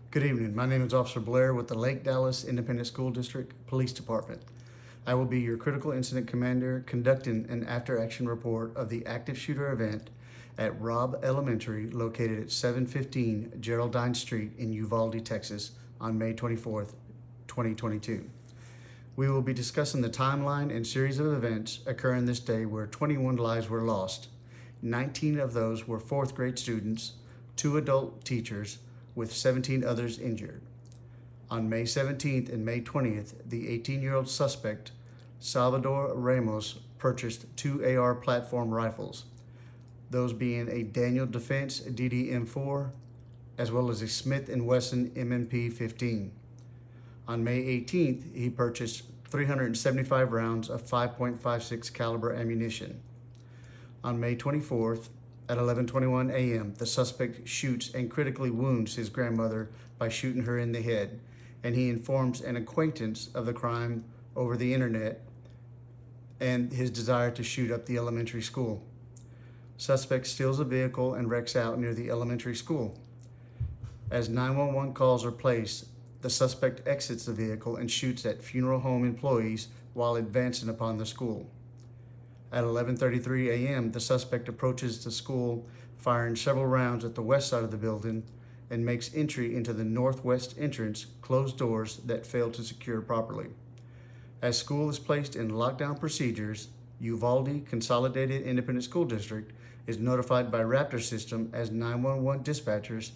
Good evening. My name is Officer Blair with the Lake Dallas Independent School District Police Department. I will be your critical incident commander conducting an after-action report of the active shooter event at Robb Elementary located at 715 Geraldine Street in Uvalde, Texas on May 24th, 2022. We will be discussing the timeline and series of events occurring this day where 21 lives were lost. 19 of those were fourth grade students, 2 adult teachers, with 17 others injured. On May 17th and May 20th, the 18-year-old suspect, Salvador Ramos, purchased 2 AR platform rifles, those being a Daniel Defense DD-M4, as well as a Smith & Wesson MMP-15. On May 18th, he purchased 375 rounds of 5.56 caliber ammunition. On May 24th, at 11:21 a.m., the suspect shoots and critically wounds his grandmother by shooting her in the head, and he informs an acquaintance of the crime over the internet and his desire to shoot up the elementary school. Suspect steals a vehicle and wrecks out near the elementary school. As 911 calls are placed, the suspect exits the vehicle and shoots at funeral home employees while advancing upon the school. At 11:33 a.m., the suspect approaches the school, firing several rounds at the west side of the building, and makes entry into the northwest entrance, closed doors that fail to secure properly. As school is placed in lockdown procedures, Uvalde Consolidated Independent School District is notified by Raptor System as 911 dispatchers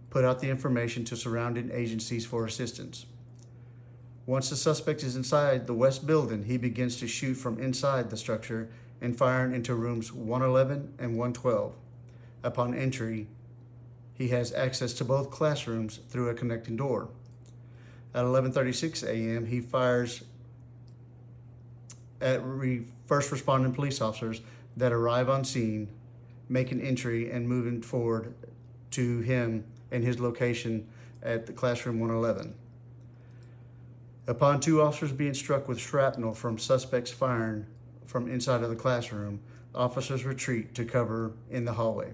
put out the information to surrounding agencies for assistance. Once the suspect is inside the west building, he begins to shoot from inside the structure and firing into rooms 111 and 112. Upon entry, he has access to both classrooms through a connecting door. At 11:36 a.m., he fires at first responding police officers that arrive on scene, making entry and moving forward to him and his location at the classroom 111. Upon 2 officers being struck with shrapnel from suspects firing from inside of the classroom, officers retreat to cover in the hallway.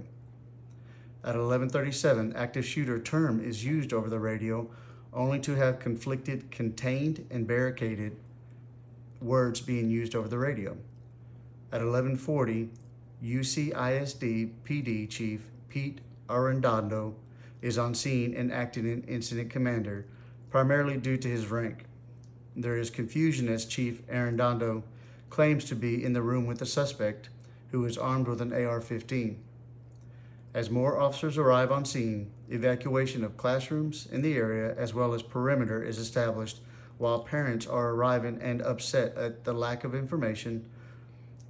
At 11:37, active shooter term is used over the radio, only to have conflicted contained and barricaded words being used over the radio. At 11:40, UCISD PD Chief Pete Arredondo is on scene and acting in incident commander, primarily due to his rank. There is confusion as Chief Arredondo claims to be in the room with the suspect, who is armed with an AR-15. As more officers arrive on scene, evacuation of classrooms in the area as well as perimeter is established, while parents are arriving and upset at the lack of information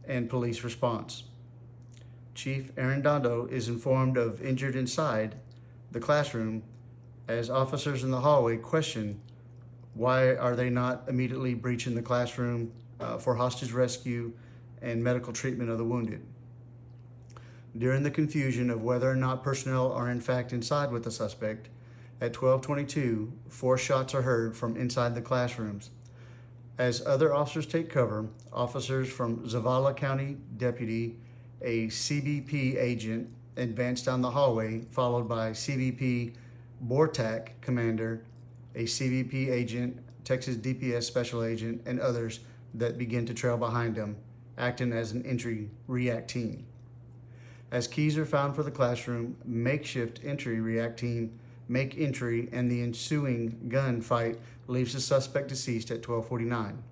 and police response. Chief Arredondo is informed of injured inside the classroom as officers in the hallway question why are they not immediately breaching the classroom for hostage rescue and medical treatment of the wounded. During the confusion of whether or not personnel are in fact inside with the suspect, at 12:22, 4 shots are heard from inside the classrooms. As other officers take cover, officers from Zavala County Deputy, a CBP agent, advance down the hallway, followed by CBP BORTAC Commander, a CBP agent, Texas DPS Special Agent, and others that begin to trail behind them, acting as an entry react team. As keys are found for the classroom, makeshift entry react team make entry, and the ensuing gunfight leaves the suspect deceased at 12:49.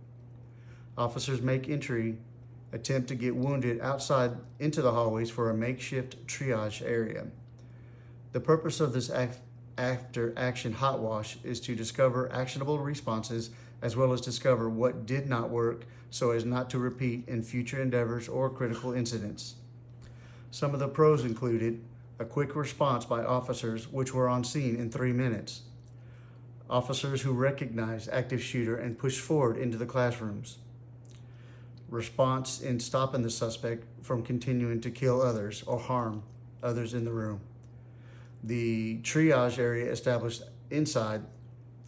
Officers make entry, attempt to get wounded outside into the hallways for a makeshift triage area. The purpose of this after action hot wash is to discover actionable responses as well as discover what did not work so as not to repeat in future endeavors or critical incidents. Some of the pros included a quick response by officers which were on scene in 3 minutes, officers who recognized active shooter and pushed forward into the classrooms, response in stopping the suspect from continuing to kill others or harm others in the room. The triage area established inside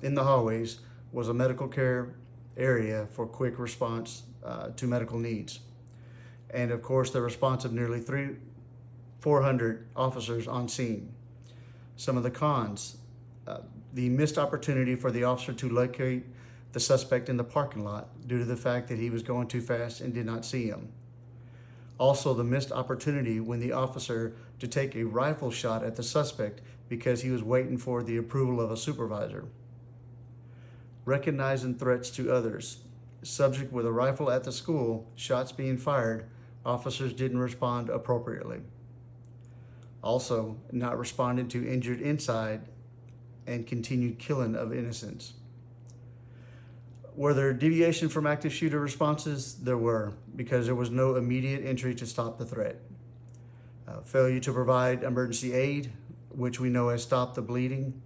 in the hallways was a medical care area for quick response to medical needs. And of course, the response of nearly 400 officers on scene. Some of the cons: The missed opportunity for the officer to locate the suspect in the parking lot due to the fact that he was going too fast and did not see him. Also, the missed opportunity when the officer to take a rifle shot at the suspect because he was waiting for the approval of a supervisor. Recognizing threats to others. Subject with a rifle at the school, shots being fired, officers didn't respond appropriately. Also, not responding to injured inside and continued killing of innocents. Were there deviation from active shooter responses? There were, because there was no immediate entry to stop the threat. Failure to provide emergency aid, which we know has stopped the bleeding.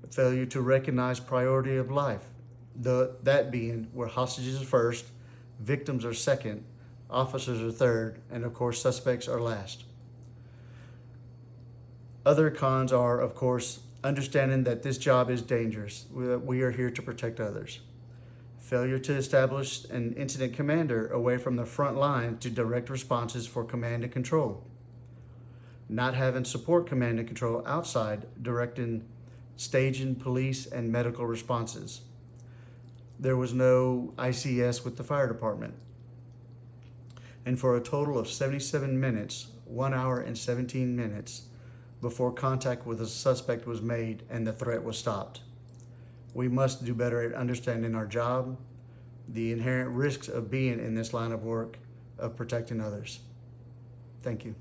Failure to recognize priority of life, that being where hostages are first, victims are second, officers are third, and of course suspects are last. Other cons are, of course, understanding that this job is dangerous. We are here to protect others. Failure to establish an incident commander away from the front line to direct responses for command and control. Not having support command and control outside directing staging, police, and medical responses. There was no ICS with the fire department. And for a total of 77 minutes, 1 hour and 17 minutes, before contact with a suspect was made and the threat was stopped. We must do better at understanding our job, the inherent risks of being in this line of work, of protecting others. Thank you.